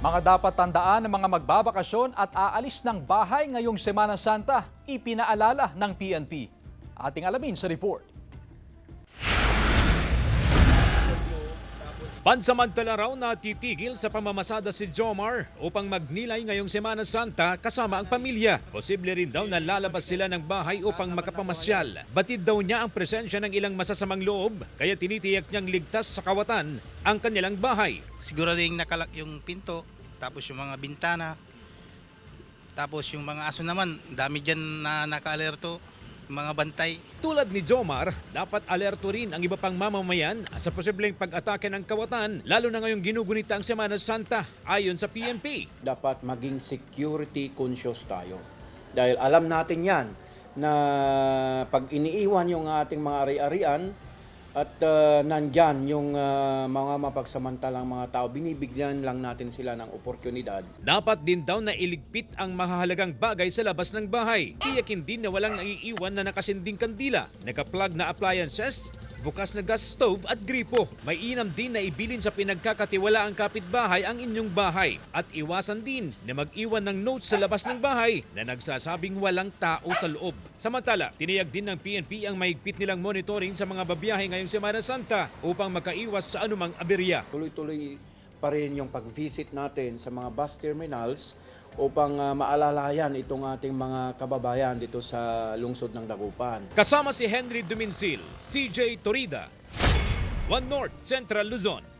Mga dapat tandaan ng mga magbabakasyon at aalis ng bahay ngayong Semana Santa, ipinaalala ng PNP. Ating alamin sa report. Pansamantala raw na titigil sa pamamasada si Jomar upang magnilay ngayong Semana Santa kasama ang pamilya. Posible rin daw na lalabas sila ng bahay upang makapamasyal. Batid daw niya ang presensya ng ilang masasamang loob kaya tinitiyak niyang ligtas sa kawatan ang kanilang bahay. Siguro rin nakalak yung pinto, tapos yung mga bintana, tapos yung mga aso naman, dami dyan na naka-alerto, mga bantay. Tulad ni Jomar, dapat alerto rin ang iba pang mamamayan sa posibleng pag-atake ng kawatan, lalo na ngayong ginugunita ang Semana Santa ayon sa PNP. Dapat maging security conscious tayo. Dahil alam natin yan na pag iniiwan yung ating mga ari-arian at nandyan yung mga mapagsamantalang mga tao, binibigyan lang natin sila ng oportunidad. Dapat din daw na iligpit ang mahahalagang bagay sa labas ng bahay. Tiyakin din na walang naiiwan na nakasinding kandila, nakaplug na appliances, bukas na gas stove at gripo. May inam din na ibilin sa pinagkakatiwalaang kapitbahay ang inyong bahay. At iwasan din na mag-iwan ng notes sa labas ng bahay na nagsasabing walang tao sa loob. Samantala, tiniyag din ng PNP ang mahigpit nilang monitoring sa mga babiyahe ngayong Semana Santa upang makaiwas sa anumang aberya. Tuloy-tuloy pa rin yung pag-visit natin sa mga bus terminals upang maalalayan itong ating mga kababayan dito sa lungsod ng Dagupan. Kasama si Henry Duminsil, CJ Torida, One North Central Luzon.